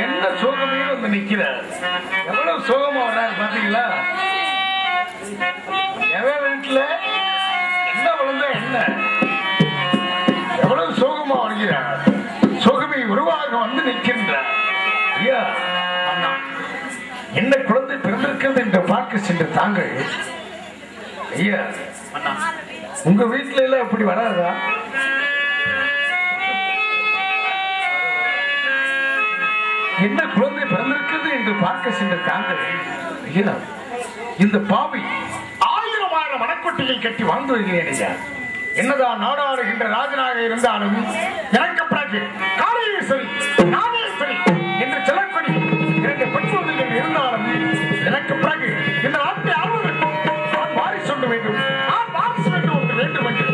என்ன சோகமே வந்து நிக்கிறார். எவ்வளவு சோகமா வர்றாரு பாத்தீங்களா? எவன் வீட்டுல என்ன விழுந்தா என்ன, எவ்வளவு சோகமா வருகிறார். சோகமே உருவாக வந்து நிற்கின்றார். ஐயா அண்ணா, என்ன குழந்தை பிறந்திருக்கிறது என்று பார்க்க சென்ற தாங்கள், ஐயா அண்ணா உங்க வீட்டுல எல்லாம் அப்படி வராதா? என்ன குழந்தை பிறந்திருக்கிறது என்று பார்க்க சென்ற தாங்கள், ஐயா இந்த பாவி 1000 மனக்கொட்டையில் கட்டி வாழ்ந்து வருகிறேன் ஐயா. என்னதான் நாடாடுகின்ற ராஜனாக இருந்தாலும் எனக்கு பிறகு காலையில் சரி நானே சரி என்று சொல்லக்கூடிய 2 பெண் குழந்தைகள் இருந்தாலும் எனக்கு பிறகு இந்த நாட்டை ஆளுவதற்கு நான் வாரிசு ஒன்று வேண்டும், நான் வாரிசு வேண்டும் ஒன்று வேண்டும் என்று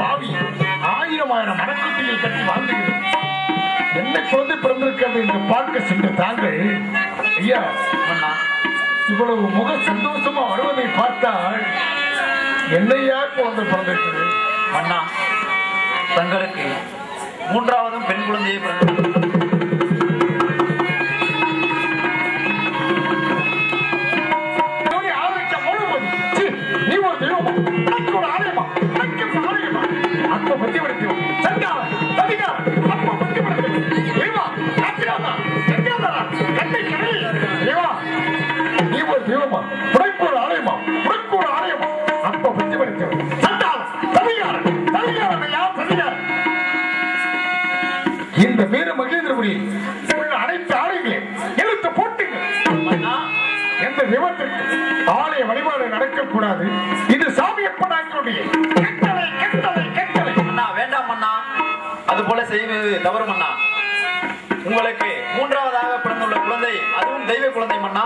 பாவி 1000 மனக்கொட்டையில் கட்டி வாழ்ந்துகிறேன். என்ன குழந்தை பிறந்திருக்கிறது என்று பார்க்க சென்ற தாங்கள், ஐயா இவ்வளவு முக சந்தோஷமா வருவதை பார்த்தால் என்னையா குழந்தை பிறந்திருக்கிறது? அண்ணா, தங்களுக்கு 3வது பெண் குழந்தையை நீ ஒரு தெய்வமா, ஒரு ஆலயமா, அப்ப பத்தி படுத்துவோம் இந்த வீர மகேந்திரபுரியில் உள்ள அனைத்து ஆலயங்களையும் எழுத்து போட்டுங்க. எந்த தெய்வத்திற்கு ஆலய வழிபாடு நடக்கக்கூடாது. இது சாமியப்பனாங்களுடைய கட்டளை கட்டளை கட்டளை. அண்ணா வேண்டாம் அண்ணா, அது போல செய்வது தவறு அண்ணா. உங்களுக்கு 3வதாக பிறந்துள்ள குழந்தை அதுவும் தெய்வ குழந்தை மன்னா.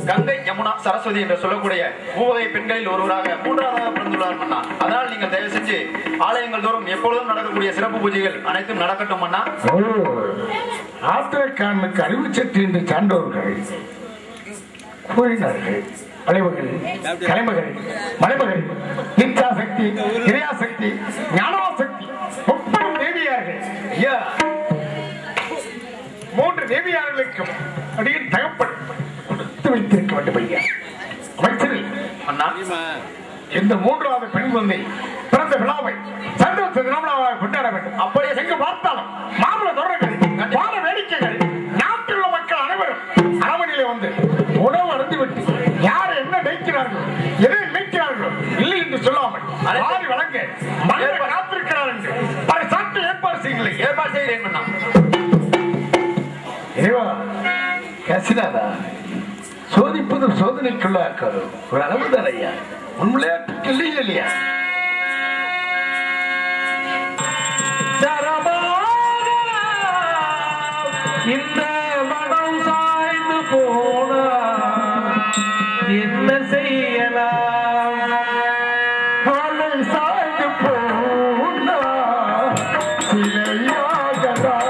கங்கை யமுனா சரஸ்வதி என்று சொல்லக்கூடிய மூவகை பெண்களில் ஒருவராக 3வதாக பிறந்துள்ளார் மன்னா. அதனால் நீங்கள் தயவு செஞ்சு ஆலயங்கள் தோறும் எப்பொழுதும் நடக்கக்கூடிய சிறப்பு பூஜைகள் அனைத்தும் நடக்கட்டும் மன்னா. ஆத்திரக்காரனுக்கு அறிவு சற்று என்று சான்றோர்கள் கூறினார்கள். அலைவர்கள், கலைமகள், மலைமகள், இச்சாசக்தி, இரையாசக்தி, ஞானவாசக்தி 30 தேவியார்கள். 3 தேவியார்களுக்கும் அடியில் தகப்பன் கொடுத்து வைத்திருக்க வேண்டும் ஐயா. அமைச்சரில் இந்த 3வது பெண் குழந்தை பிறந்த விழாவை சந்தோஷ தினவிழாவாக கொண்டாட வேண்டும். அப்படியே எங்கு பார்த்தாலும் மாமல தொடர்கள், வார வேடிக்கைகள், நாட்டில் உள்ள மக்கள் அனைவரும் அரவணையிலே வந்து உணவு அருந்திவிட்டு யார் என்ன நினைக்கிறார்களோ எதை நினைக்கிறார்களோ இல்லை என்று சொல்லாமல் ஆடி வழங்க மனிதர் காத்திருக்கிறார் என்று பல சாட்டு ஏற்பாடு செய்கிறேன். சோதிப்பது சோதனைக்குள்ளாக்காது ஒரு அளவுதான் ஐயா. உன் விளையாட்டுக்கு இல்லையா? இந்த மனம் சாய்ந்து போனா என்ன செய்யலாம்? சாய்ந்து போனா சிலையாகலாம்.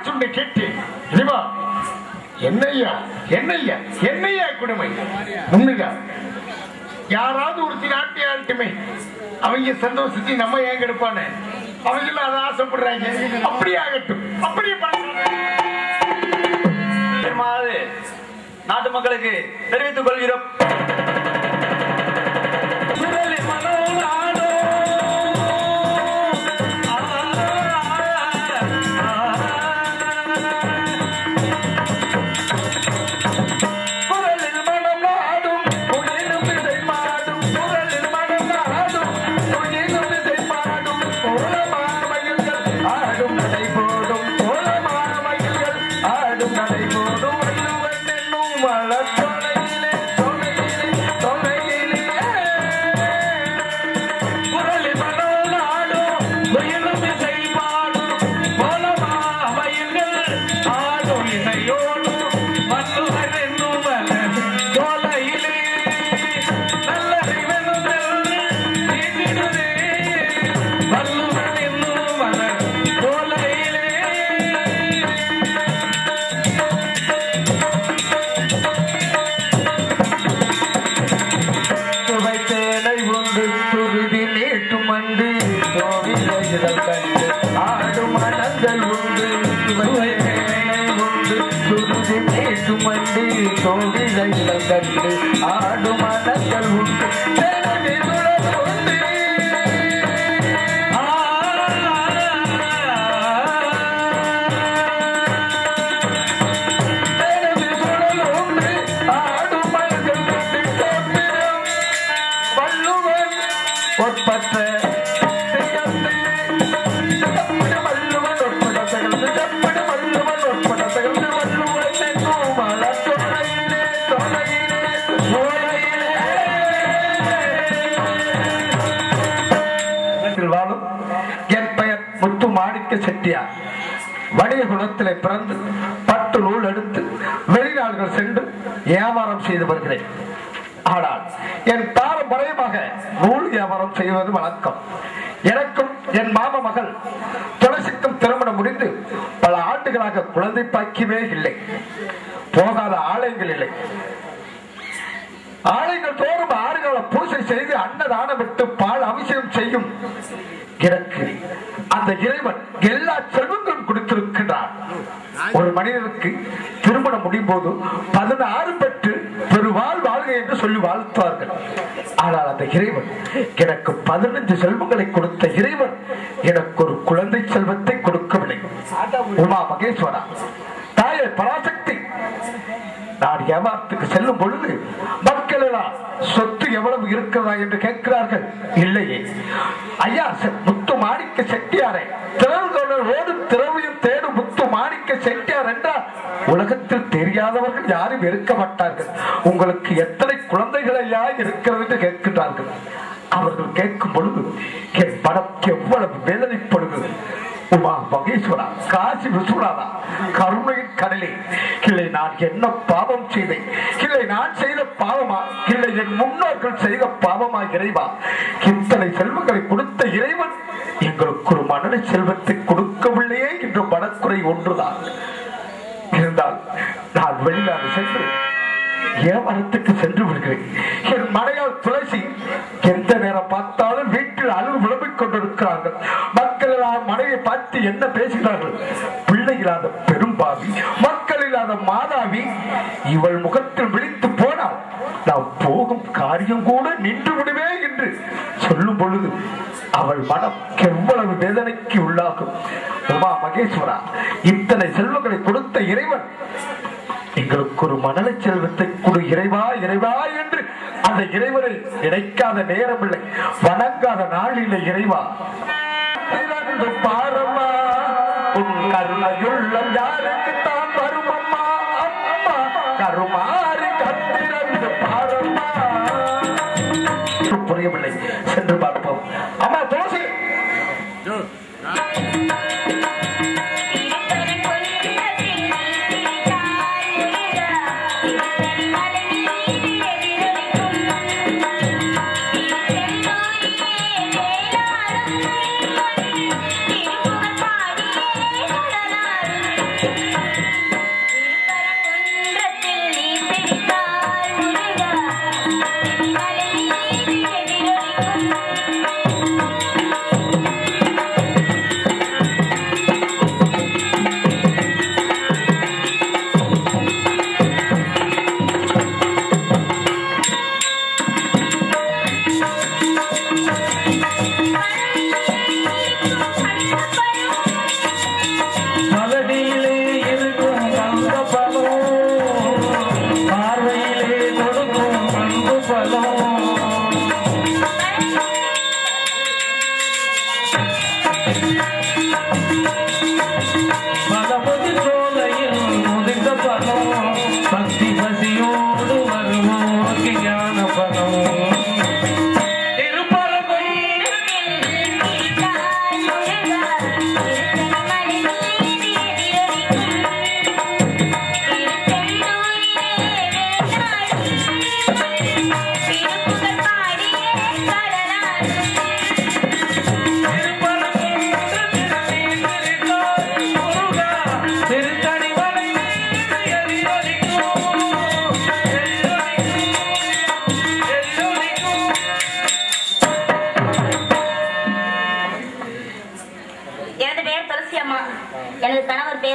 சொன்ன கேட்டேன். இறைவா, என்னையா என்னையா என்னையா கொடுமை உண்மையா? யாராவது ஒருத்தி நாட்டியா இருக்குமே, அவங்க சந்தோஷத்தை நம்ம ஏன் கெடுப்பானு அவங்க அதை ஆசைப்படுறாங்க. அப்படியே ஆகட்டும், அப்படியே நாட்டு மக்களுக்கு தெரிவித்துக் கொள்கிறோம். செட்டியார் வணிக குலத்திலே பிறந்து 10 நூல் எடுத்து வெளிநாடுகள் சென்று வியாபாரம் செய்து வருகிறேன். ஆனால் என் பாரம்பரியமாக நூல் வியாபாரம் செய்வது வழக்கம். எனக்கும் என் மாமா மகள் துளசிக்கும் திருமணம் முடிந்து பல ஆண்டுகளாக குழந்தை பாக்கியமே இல்லை. போகாத ஆலயங்கள் இல்லை. ஆலயங்கள் தோறும் 6 கால பூஜை செய்து அன்னதானம் விட்டு பால் அபிஷேகம் செய்யும் எனக்கு அந்த இறைவன் எல்லா செல்வங்களும் கொடுத்திருக்கிறார். ஒரு மனிதனுக்கு திருமணம் முடியும் போது 16 பெற்று பெருவாழ் வாழ்க என்று சொல்லி வாழ்த்துவார்கள். ஆனால் அந்த இறைவன் எனக்கு 15 செல்வங்களை கொடுத்த இறைவன் எனக்கு ஒரு குழந்தை செல்வத்தை கொடுக்கவில்லை. உமா மகேஸ்வரா, தாயே பராசக்தி, நான் வியாபாரத்துக்கு செல்லும் பொழுது மக்கள் எல்லாம் சொத்து எவ்வளவு இருக்கிறதா என்று கேட்கிறார்கள். இல்லையே ஐயா, முத்து மாணிக்க செட்டியாரை திறவுகளோடு திறவையும் தேடும் முத்து மாணிக்க செட்டியார் என்றால் உலகத்தில் தெரியாதவர்கள் யாரும் இருக்க மாட்டார்கள். உங்களுக்கு எத்தனை குழந்தைகள் ஐயா இருக்கிறது என்று கேட்கின்றார்கள். அவர்கள் கேட்கும் பொழுது என் படம் எவ்வளவு வேதனைப்படுகிறது. உமா மகேஸ்வரா, காசி விஸ்வநாதா, கருணையின் கடலே, இல்லை நான் என்ன பாவம் செய்தேன்? இல்லை நான் செய்த பாவமா? இல்லை என் முன்னோர்கள் செய்த பாவமா? இறைவா, இத்தனை செல்வங்களை கொடுத்த இறைவன் எங்களுக்கு ஒரு மனதை செல்வத்தை கொடுக்கவில்லையே என்ற மனக்குறை ஒன்றுதான். இருந்தால் நான் வெளிநாடு சென்று வியாபாரத்துக்கு சென்று விடுகிறேன். என் மனையால் துளசி எந்த நேரம் பார்த்தாலும் வீட்டில் அழுது விளம்பிக் கொண்டிருக்கிறார்கள். மக்கள் எல்லாம் மனையை பார்த்து என்ன பேசுகிறார்கள்? பிள்ளை இல்லாத பெரும்பாவி, மக்கள் இல்லாத மாதாவி, இவள் முகத்தில் விழித்து போனால் நான் போகும் காரியம் கூட நின்று விடுவே என்று சொல்லும் பொழுது அவள் மனம் எவ்வளவு வேதனைக்கு உள்ளாகும். உமா மகேஸ்வரா, இத்தனை செல்வங்களை கொடுத்த இறைவன் எங்களுக்கு ஒரு மணலை செல்வத்தை கொடு இறைவா, இறைவா என்று அந்த இறைவனை நினைக்காத நேரம் இல்லை, வணங்காத நாள் இல்லை. இறைவா, பாரம்மா, உன் கருணையுள்ளம் யாருக்கு தான் வருமம்மா, அம்மா கருமாறி கத்திரந்து பாரம்மா. புரியவில்லை, சென்று பார்ப்போம். அம்மா துளசி,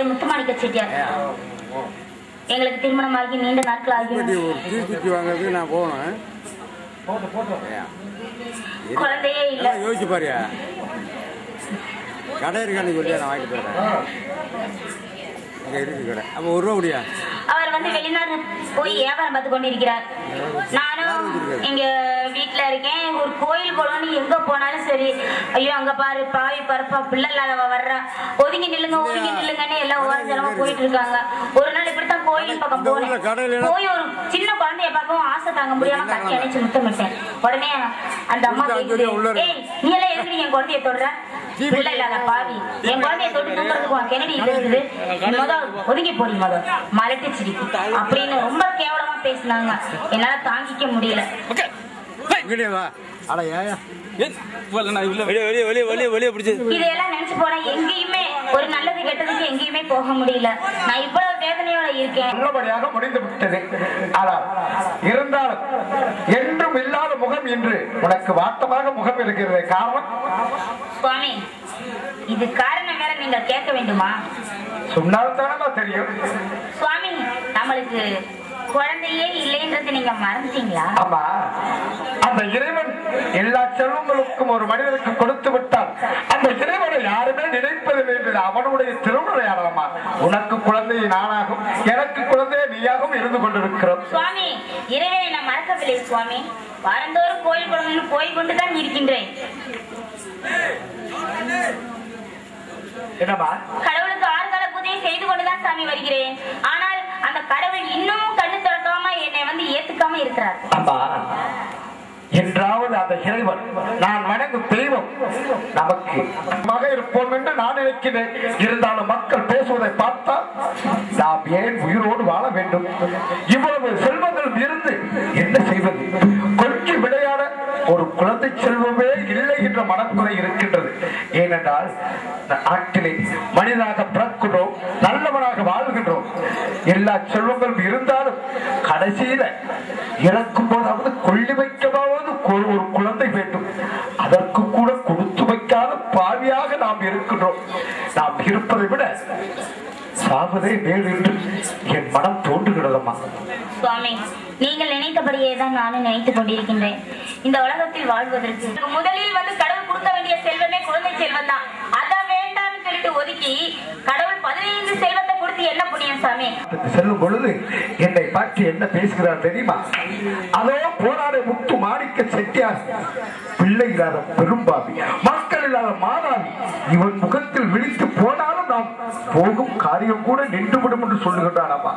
பெயர் முத்துமாணிக்க செட்டியார். எங்களுக்கு திருமணமாகி நீண்ட நாட்கள் ஆகி வாங்குறதுக்கு நான் போகணும். குழந்தையே இல்ல. யோசிச்சு பாரியா, கடை இருக்கான்னு சொல்லி நான் வாங்கிட்டு போறேன். இருக்கு கடை. அப்ப ஒரு ரூபா முடியா? அவர் வந்து வெளிநாடு போய் வியாபாரம் பார்த்து கொண்டிருக்கிறார். நானும் இங்க வீட்டுல இருக்கேன். ஒரு கோயில் போலன்னு எங்க போனாலும் சரி, ஐயோ அங்க பாரு பாவி பரப்பா பிள்ளை இல்லாதவ வர்றா, ஒதுங்கி நில்லுங்கன்னு எல்லாம் ஓரஞ்சலமா போயிட்டு இருக்காங்க. ஒரு நாள் இப்படித்தான் கோயில் பக்கம் போனேன். போய் ஒரு சின்ன குழந்தைய பார்க்கவும் ஆசை தாங்க முடியாம கட்டி அணைச்சு முத்தமிட்டேன். உடனே அந்த அம்மா கேக்குது, ஏய் நீ எல்லாம் எதுக்கு என் குழந்தைய தொடுற, பிள்ளை இல்லாத பாவி, என் குழந்தைய தொட்டு தூங்குறதுக்கு கெனடி இருக்குது, ஒதுங்கி போடி மதம் மலட்டு சிரிப்பு அப்படின்னு ரொம்ப கேவலமா பேசினாங்க. என்னால தாங்கிக்க முடியல. இதெல்லாம் நினைச்சு போனா எங்கேயுமே ஒரு நல்லது கெட்டதுக்கு எங்கேயுமே போக முடியல. நான் இவ்வளவு வேதனையோட இருக்கேன். நல்லபடியாக முடிந்து விட்டது. ஆனால் இருந்தாலும் என்றும் இல்லாத முகம் என்று உனக்கு வாட்டமாக முகம் இருக்கிறது. காரணம் சுவாமி, இது காரணம் வேற நீங்க கேட்க வேண்டுமா? சொன்னால்தானமா தெரியும். சுவாமி, நம்மளுக்கு குழந்தையே இல்லைன்றது நீங்க மறந்துட்டீங்களா? ஆமா, அந்த இறைவன் எல்லா செல்வங்களுக்கும் ஒரு மனிதனுக்கு கொடுத்து விட்டால் அந்த இறைவனை யாருமே நினைப்பதில்லை என்பது அவனுடைய திருவுரையாடலாமா. உனக்கு குழந்தை நானாகும், எனக்கு குழந்தைய நீயாகவும் இருந்து கொண்டிருக்கிறோம். சுவாமி, இறைவனை நான் மறக்கவில்லை சுவாமி. வாரந்தோறும் கோயில் குழந்தை போய் கொண்டுதான் இருக்கின்றேன். என்னமா? கடவுளுக்கு ஆறுகால பூஜையை செய்து கொண்டுதான் சாமி வருகிறேன். ஆனால் அந்த கடவுள் இன்னும் கண்ணு திறக்காம என்னை வந்து ஏத்துக்காம இருக்கிறார். ஆமா, என்றாவது அந்த இறைவன் நான் வணங்கும் தெய்வம் நமக்கு மக இருப்போம் என்று நான் நினைக்கிறேன். இருந்தாலும் மக்கள் பேசுவதை பார்த்தால் நாம் ஏன் உயிரோடு வாழ வேண்டும்? இவ்வளவு செல்வங்கள் இருந்து என்ன செய்வது? கொஞ்சம் விளையாட ஒரு குழந்தை செல்வமே இல்லை என்ற மனக்குறை இருக்கின்றது. ஏனென்றால் நாட்டிலே மனிதனாக பிறக்கிறோம், நல்லவனாக வாழ்கின்றோம். எல்லா செல்வங்களும் இருந்தாலும் கடைசியில இறக்கும் போதாவது கொள்ளி வைக்கவாவது ஒரு குழந்தை வேண்டும். அதற்கு கூட கொடுத்து வைக்காத பாவியாக நாம் இருக்கின்றோம். நாம் இருப்பதை விட சாவதே மேல் என்று என் மனம் தோன்றுகிறதம்மா. சுவாமி, நீங்கள் நினைத்தபடியே தான் நானும் நினைத்துக் கொண்டிருக்கின்றேன். இந்த உலகத்தில் வாழ்வதற்கு முதலில் வந்து கடவுள் கொடுக்க வேண்டிய செல்வமே குழந்தை செல்வம் தான். அதான் வேண்டாம்னு சொல்லிட்டு ஒதுக்கி கடவுள் 15 செல்வத்தை கொடுத்து என்ன புண்ணியம் சாமி? செல்லும் பொழுது என்னை பற்றி என்ன பேசுகிறார் தெரியுமா? அதோ போராட முத்து மாணிக்க செட்டியார் பிள்ளை இல்லாத பெரும்பாவி, மக்கள் இல்லாத மாதாவி, இவன் முகத்தில் விழித்து போனாலும் நாம் போகும் காரியம் கூட நின்றுவிடும் என்று சொல்லுகின்றானம்மா.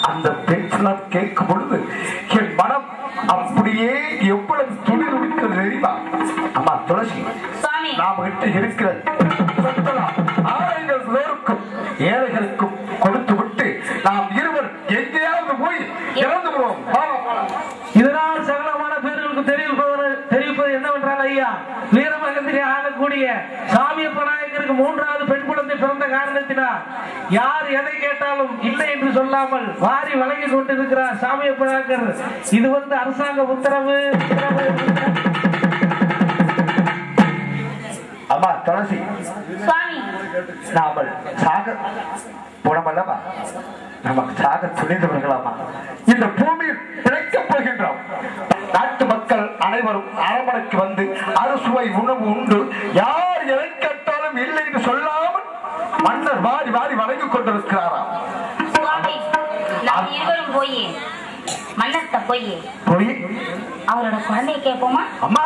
அந்த பேச்செல்லாம் கேட்கும் பொழுது என் மனம் அப்படியே எவ்வளவு துடிதுடிக்கிறது தெரியுமா? அம்மா துளசி, நாம் கிட்ட இருக்கிற ஆலயங்கள் தோறுக்கும் ஏழைகளுக்கும் கொடுத்து விட்டு நாம் இருவர் எங்கேயாவது போய் இறந்து விடுவோம். இதனால் சகலமான பேர்களுக்கு தெரிவிப்பது என்னவென்றால், ஐயா, வீரமகத்திலே ஆகக்கூடிய சாமியப்ப நாயக்கருக்கு 3வது பெண் குழந்தை பிறந்த காரணத்தினால் யார் எதை கேட்டாலும் இல்லை என்று சொல்லாமல் வாரி வழங்கி கொண்டிருக்கிறார் சாமியப்ப நாயக்கர். இது வந்து அரசாங்க உத்தரவு. அம்மா துளசி, நாமல் சாக போனமல்லவா, நமக்கு சாக துணிந்தவர்களாமா இந்த பூமியில் பிழைக்கப் போகின்றோம். நாட்டு மக்கள் அனைவரும் அரண்மனைக்கு வந்து அறுசுவை உணவு உண்டு, யார் எதை கேட்டாலும் இல்லை என்று சொல்லாமல் மன்னர் வாரி வாரி வழங்கிக் கொண்டிருக்கிறாராம். இருவரும் போய் மன்னர்கிட்ட போய் அவரோட குழந்தையை கேட்போமா? அம்மா,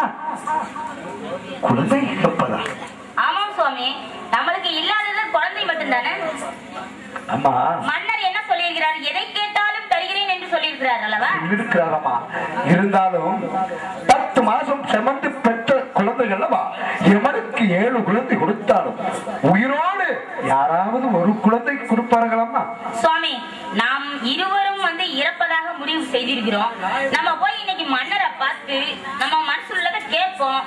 குழந்தை கேட்பதா? ஆமாம் சுவாமி, நம்மளுக்கு இல்லாதது குழந்தை மட்டும்தானே. அம்மா, மன்னர் என்ன சொல்லியிருக்கிறார்? எதை கேட்டாலும் தருகிறேன் என்று சொல்லியிருக்கிறார் அல்லவா? இருக்கிறாரம்மா. இருந்தாலும் 10 மாசம் செமந்து பெற்ற குழந்தைகள் அல்லவா, எவனுக்கு 7 குழந்தை கொடுத்தாலும் உயிரோடு யாராவது ஒரு குழந்தை கொடுப்பார்களம்மா? சுவாமி, நாம் இருவரும் வந்து இறப்பதாக முடிவு செய்திருக்கிறோம். நம்ம போய் இன்னைக்கு மன்னரை பார்த்து நம்ம மனசுள்ளத கேட்போம்.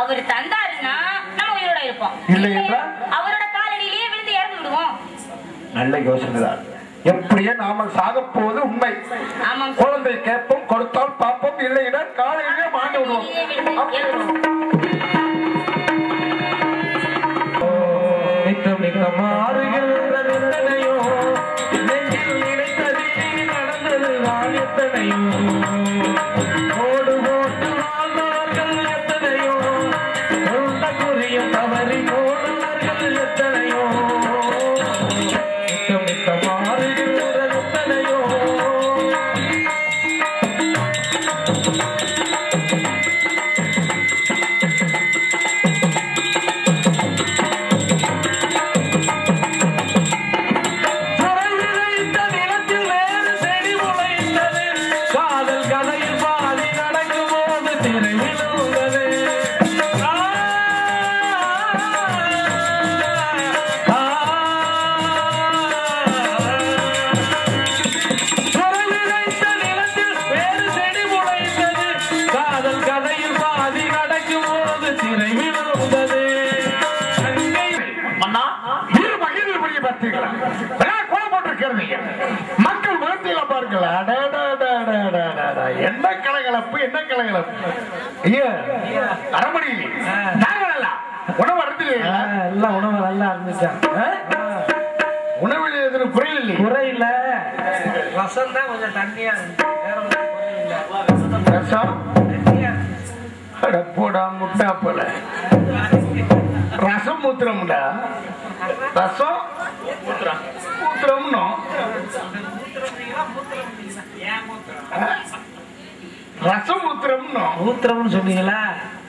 அவர் தந்தாருன்னா நம்ம உயிரோட இருப்போம், இல்லை என்றால் அவரோட காலடியிலேயே விழுந்து இறந்து விடுவோம். நல்ல யோசனைதான். எப்படியே நாம சாக போவது உண்மை. குழந்தை கேட்போம், கொடுத்தால் பார்ப்போம், இல்லை என்றால் காலையிலே மாண்டு விடுவோம். பாருங்க மக்கள் முகத்தில பாருங்கள். என்ன கலகலப்பு, என்ன கலகலப்பு. ஐயா அரமணியிலே நாங்கள் எல்லாம் உணவு அருந்திலே எல்லாம் உணவு நல்லா இருந்துச்சான். உணவில் எதுவும் குறையில்லை. குறையில்ல, ரசம் தான் கொஞ்சம் தண்ணியா இருந்துச்சு. ரசம் போடா முட்டா போல ரசம் மூத்திரம்டா. ரசம் மூத்திரம்னோ ரசம் மூத்திரம்னோ மூத்திரம்னு சொன்னீங்களா?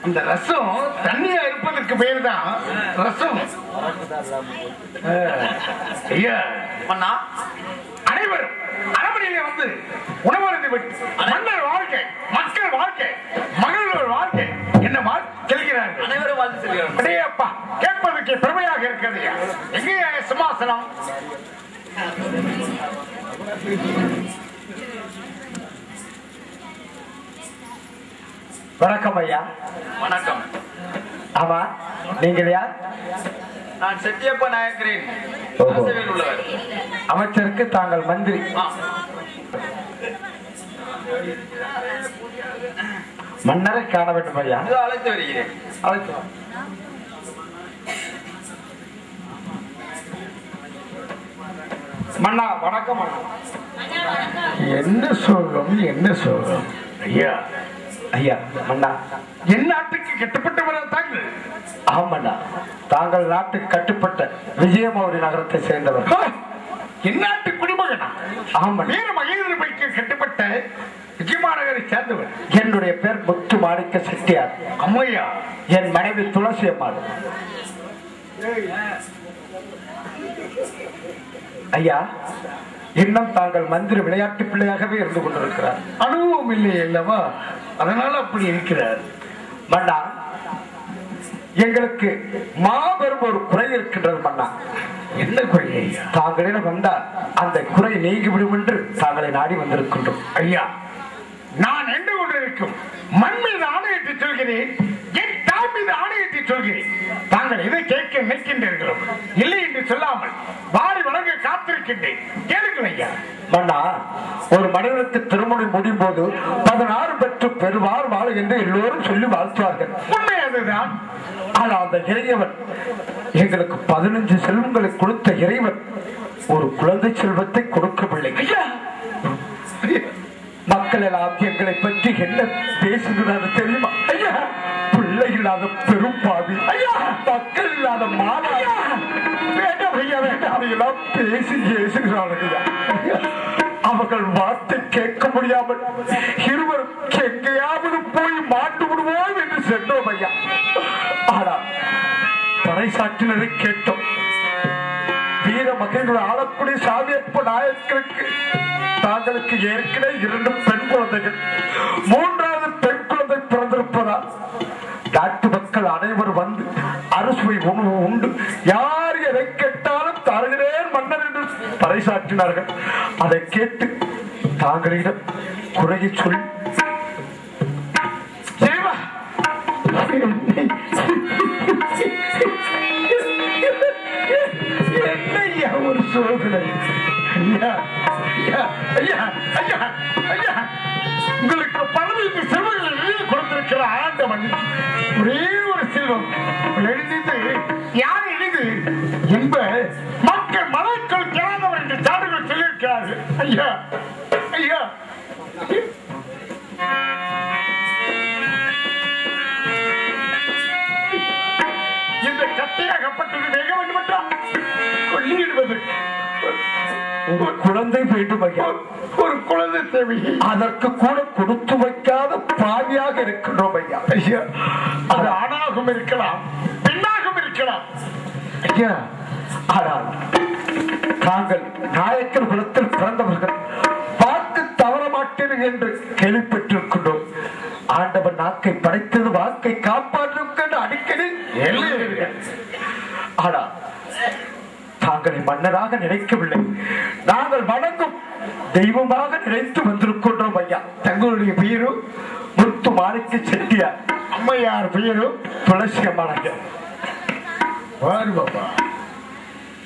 அந்த ரசம் தண்ணியா இருப்பதற்கு பேர் தான் ரசம். ஐயா மன்னா அனைவரும் அரமனையிலே வந்து உணவருந்து விட்டு மன்னர் வாழ்க்கை, மக்கள் வாழ்க்கை, மகளிர் வாழ்க்கை என்ன செல்கிறார்கள். அனைவரும் வாழ்த்து செல்கிறார்கள். அடேப்பா கேட்பதற்கு பெருமையாக இருக்கிறது. எங்கே சிம்மாசனம்? வணக்கம் ஐயா. வணக்கம். ஆமா, நீங்கள் யார்? நான் செட்டியப்ப நாயக்கரின் அரசவையில் உள்ளவர். அமைச்சருக்கு தாங்கள் மந்திரி. மன்னரை காண வேண்டும் ஐயா. அழைத்து வருகிறேன். அழைத்து வா. மன்னா வணக்கம். என்ன சொல்லும், என்ன சொல்லும்? ஐயா ஐயா மன்னா, என் நாட்டுக்கு கட்டுப்பட்டவரா தாங்கள்? ஆமண்ணா, தாங்கள் நாட்டுக்கு கட்டுப்பட்ட விஜயமௌரி நகரத்தை சேர்ந்தவர். என் நாட்டு குடிமகனா? ஆமன். வீர மகேந்திரபைக்கு கட்டுப்பட்ட விஜயமாநகரை சேர்ந்தவர். என்னுடைய பேர் முத்து மாணிக்க செட்டியார். அம்மையா, என் மனைவி துளசி அம்மாள். ஐயா, இன்னும் தாங்கள் மந்திரி விளையாட்டு பிள்ளையாகவே இருந்து கொண்டிருக்கிறார். அனுபவம் இல்லை அல்லவா, அதனால அப்படி இருக்கிறார். மன்னா, எங்களுக்கு மாபெரும் ஒரு குறை இருக்கின்றது மன்னா. என்ன குறை ஐயா? தாங்களிடம் வந்தால் அந்த குறை நீங்கிவிடும் என்று தாங்களை நாடி வந்திருக்கின்றோம். ஐயா, நான் எண்டு கொண்டிருக்கும் மண் மீது ஆணையிட்டு சொல்கிறேன், என் தாய் மீது ஆணையிட்டு சொல்கிறேன். தாங்கள் இதை கேட்க நிற்கின்றீர்களோ இல்லை என்று சொல்லாமல் வாரி வழங்க காத்திருக்கின்றேன். கேளுங்கள் ஐயா. மன்னா, ஒரு மனிதனுக்கு திருமணம் முடியும் போது 16 பெற்று பெறுவார் வாழ என்று எல்லோரும் சொல்லி வாழ்த்துவார்கள். உண்மை அதுதான். ஆனால் அந்த இறைவன் எங்களுக்கு 15 செல்வங்களை கொடுத்த இறைவன் ஒரு குழந்தை செல்வத்தை கொடுக்கவில்லை. ஐயா, மக்கள் எல்லாம் எங்களை பற்றி என்ன பேசுகிறாரு தெரியுமா? ஐயா, பிள்ளை இல்லாத பெரும் பாவி, ஐயா, மக்கள் இல்லாத மாதா, வேண்டாம் ஐயா, வேண்டாம் எல்லாம் பேசி பேசுகிறார்கள். அவர்கள் வார்த்தை கேட்க முடியாமல் இருவர் எங்கேயாவது போய் மாட்டு விடுவோம் என்று சென்றோம் ஐயா. ஆனால் பறைசாற்றினரை கேட்டோம். வீர மகன்கள் ஆளக்கூடிய சாமியப்ப நாயக்கருக்கு தாங்களுக்கு ஏற்கனவே 2 பெண் குழந்தைகள், 3வது பெண் குழந்தை பிறந்திருப்பதால் நாட்டு மக்கள் அனைவரும் வந்து அறுசுவை உணவு உண்டு யார் எதை கேட்டாலும் தருகிறேன் மன்னர் என்று பறைசாற்றினார்கள். அதை கேட்டு தாங்களிடம் குறையை சொல்லி என்னையா ஒரு சோதனை. ஐயா, ஐயா, ஐயா, ஐயா, ஐயா, உங்களுக்கு 15 செல்வங்களை வெளியே கொடுத்திருக்கிற ஆண்டவன் ஒரே ஒரு செல்வம் எழுதிட்டு யார் எழுது என்ப மக்கள் மலைக்குள் கிளந்தவர் என்று சாடுகள் சொல்லியிருக்கிறார்கள். ஐயா, ஐயா, இந்த கட்டையாகப்பட்டது வேக வேண்டும் என்றால் கொள்ளிடுவது ஒரு குழந்தை வேண்டும் ஐயா. ஒரு குழந்தை தேவை. அதற்கு கூட கொடுத்து வைக்காத பாவியாக இருக்கின்றோம் ஐயா. ஐயா, அது ஆணாகவும் இருக்கலாம், பெண்ணாகவும் இருக்கலாம். ஐயா, ஆனால் தாங்கள் நாயக்கர் குலத்தில் பிறந்தவர்கள் வாக்கு தவற மாட்டேன் என்று கேள்விப்பட்டிருக்கின்றோம். ஆண்டவன் நாக்கை படைத்தது வாக்கை காப்பாற்றும் அடிக்கடி. ஆனால் தாங்களை மன்னராக நினைக்கவில்லை, நாங்கள் வணங்கும் தெய்வமாக நினைத்து வந்திருக்கின்றோம் ஐயா. தங்களுடைய பெயரும் முத்து மாணிக்க செட்டியார், அம்மையார் பெயரும் துளசி அம்மாள் ஐயா. பாரு பாப்பா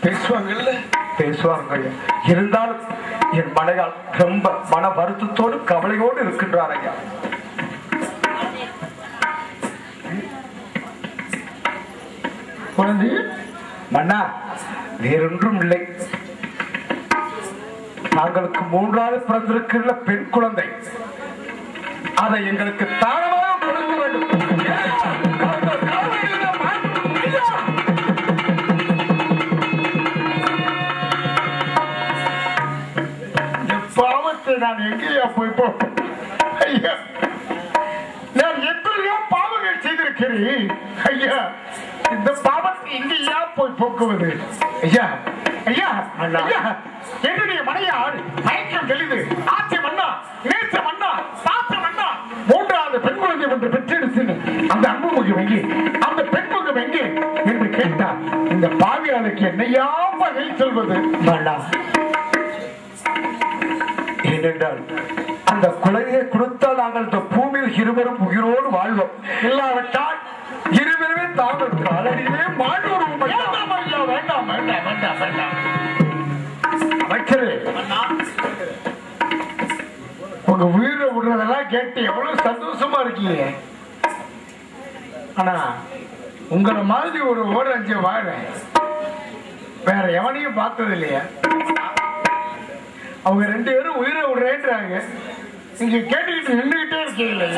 பேசுவாங்கல்ல, பேசுவாங்க ஐயா. இருந்தாலும் என் மனையால் ரொம்ப மன வருத்தத்தோடு கவலையோடு இருக்கின்றார் ஐயா. குழந்தை மன்னா, வேறொன்றும் இல்லை. தாங்களுக்கு 3வது பிறந்திருக்கின்ற பெண் குழந்தை, அதை எங்களுக்கு தானமாக கொடுக்க வேண்டும். பாவத்தை நான் எங்கேயா போய் ஐயா, நான் எத்தனையோ பாவங்கள் செய்திருக்கிறேன் ஐயா. இந்த பாவத்தை எங்கேயா போய் போக்குவது ஐயா? ஐயா ஐயா, என்னுடைய மனையார் மயக்கம் தெளிது ஆட்சி மன்னா, நேச மன்னா, பாச மன்னா, 3வது பெண் குழந்தை ஒன்று பெற்றெடுத்து அந்த அன்பு முகம் எங்கே, அந்த பெண் முகம் எங்கே என்று கேட்டார். இந்த பாவியாளுக்கு என்னையா பதில் சொல்வது மன்னா? ஏனென்றால் அந்த குழந்தையை கொடுத்தால் நாங்கள் இந்த பூமியில் இருவரும் உயிரோடு வாழ்வோம். இல்லாவிட்டால் இருவருமே தாங்கள் காலடியிலே மாண்டோம். வேண்டாம் வேண்டாம் வேண்டாம் வேண்டாம். அமைச்சரே, உங்க உயிரை விடுறதெல்லாம் கேட்டு எவ்வளவு சந்தோஷமா இருக்கீங்க. ஆனா உங்களை மாதிரி ஒரு ஓரஞ்சு வாழ வேற எவனையும் பார்த்தது இல்லையா? அவங்க 2 பேரும் உயிரை விடுறேன்றாங்க. நீங்க கேட்டுக்கிட்டு நின்றுகிட்டே இருக்கீங்களா?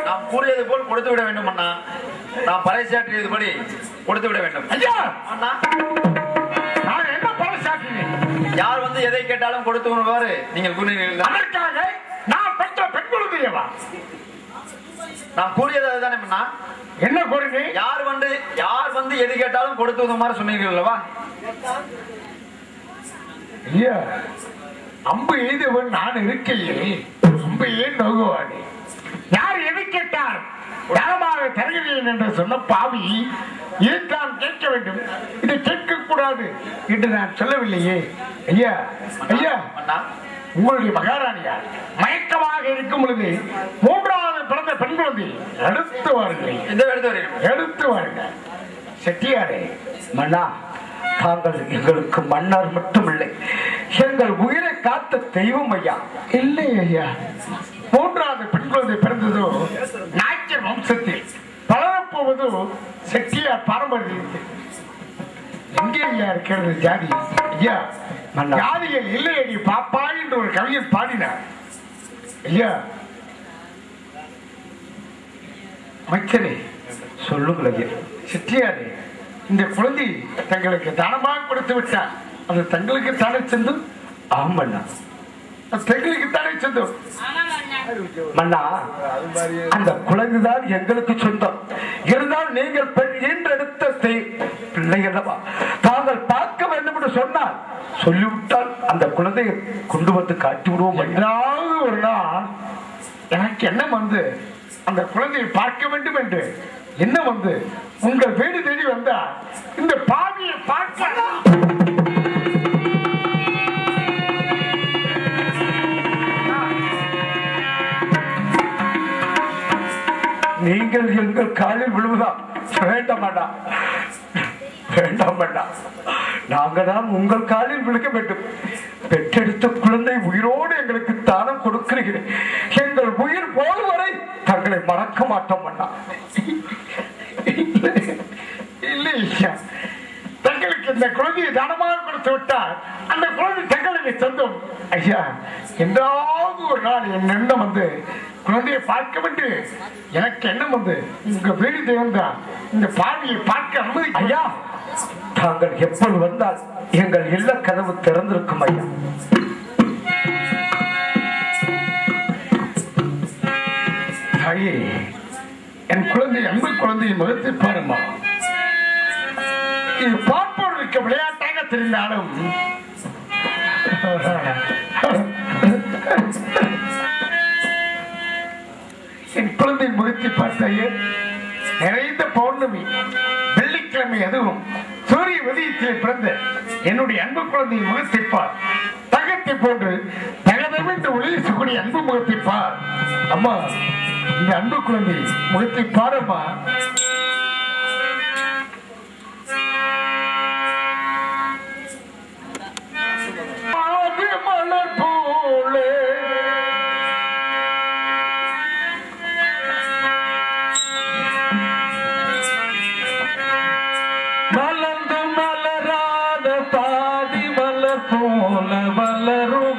நாம் கூறியது போல் கொடுத்து விட வேண்டும் அண்ணா. நாம் பறைசாற்றியதுபடி கொடுத்து விட வேண்டும் ஐயா. அண்ணா, நான் என்ன பறைசாற்றினேன்? யார் வந்து எதை கேட்டாலும் கொடுத்து விடுவாரு நீங்கள் கூறினீர்கள். அதற்காக நான் பெற்ற பெண் குழந்தையவா? நான் கூறியது அதுதானே அண்ணா. என்ன கூறினே? யார் வந்து எது கேட்டாலும் கொடுத்து விடுமாறு சொன்னீர்கள் அல்லவா? ஐயா, அம்பு எய்தவன் நான் இருக்கையில் அம்பு ஏன் நோகுவானே? யார் எது கேட்டார் தானமாக தருகிறேன் என்று சொன்ன பாவி ஏற்றான் கேட்க வேண்டும், இதை கேட்க கூடாது என்று நான் சொல்லவில்லையே. ஐயா ஐயா, உங்களுடைய மகாராணியார் மயக்கமாக இருக்கும் பொழுது 3வது பிறந்த பெண் குழந்தை எடுத்து வாருங்கள், எடுத்து வாருங்கள். செட்டியாரே மன்னா, தாங்கள் எங்களுக்கு மன்னர் மட்டுமில்லை, எங்கள் உயிரை காத்த தெய்வம் ஐயா. இல்லை ஐயா, 3வது பெண் குழந்தை பிறந்ததோ நாய்க்கர் வம்சத்தில், பலரப்போவதோ செட்டியார் பாரம்பரியத்தில். எங்கே ஐயா இருக்கிறது ஜாதி? ஐயா, ஜாதிகள் இல்லை அடி பாப்பா என்று ஒரு கவிஞர் பாடினார். ஐயா அமைச்சரே, சொல்லுங்கள் ஐயா. செட்டியாரே, இந்த குழந்தை தங்களுக்கு தானமாக கொடுத்து விட்டார். அது தங்களுக்கு தானே சென்றும்? ஆமண்ணா, தங்களுக்கு தானே சென்றும். மன்னா, அந்த குழந்தைதான் எங்களுக்கு சொந்தம். இருந்தால் நீங்கள் பெண் ஈன்றெடுத்த பிள்ளை அல்லவா, தாங்கள் பார்க்க வேண்டும் என்று சொன்னால் சொல்லிவிட்டால் அந்த குழந்தையை கொண்டு வந்து காட்டி விடுவோம். என்றாவது ஒரு நாள் எனக்கு என்ன வந்து அந்த குழந்தையை பார்க்க வேண்டும் என்று என்ன வந்து உங்கள் வீடு தேடி வந்தா இந்த பாவியை பார்க்கலாம். நீங்கள் எங்கள் காலில் விழுவதா? வேண்டாம் வேண்டாம் வேண்டாம் வேண்டாம், நாங்கள் தான் உங்கள் காலில் விழுக வேண்டும். பெற்றெடுத்த குழந்தை உயிரோடு எங்களுக்கு தானம் கொடுக்கிறீர்கள். எங்கள் உயிர் போல் வரை தங்களை மறக்க மாட்டோம் அண்ணா. இல்லை ஐயா, தங்களுக்கு இந்த குழந்தையை தானமாக கொடுத்து விட்டால் அந்த குழந்தை தங்களுக்கு சொந்தம். ஐயா, என்றாவது ஒரு நாள் என் எண்ணம் வந்து குழந்தையை பார்க்க வேண்டும். எனக்கு எண்ணம் வந்து உங்க வீடு தெய்வம் தான் இந்த பாவியை பார்க்க அனுமதி. ஐயா, தாங்கள் எப்போது வந்தால் எங்கள் இல்ல கதவு திறந்திருக்கும் ஐயா. தாயே, என் குழந்தை அன்பு குழந்தையை முகத்தை பாருமா. இது பார்ப்பவர்களுக்கு விளையாட்டாக தெரிந்தாலும் என் குழந்தை முகத்தை பார்த்தாயே, நிறைந்த பௌர்ணமி வெள்ளிக்கிழமை, அதுவும் சூரிய உதயத்தில் பிறந்த என்னுடைய அன்பு குழந்தையின் முகத்தை பார். தகத்தை போன்று தகதமென்று ஒளியக்கூடிய அன்பு முகத்தை பார். அம்மா, இந்த அன்பு குழந்தை முகத்தை பாரம்மா. வளரும்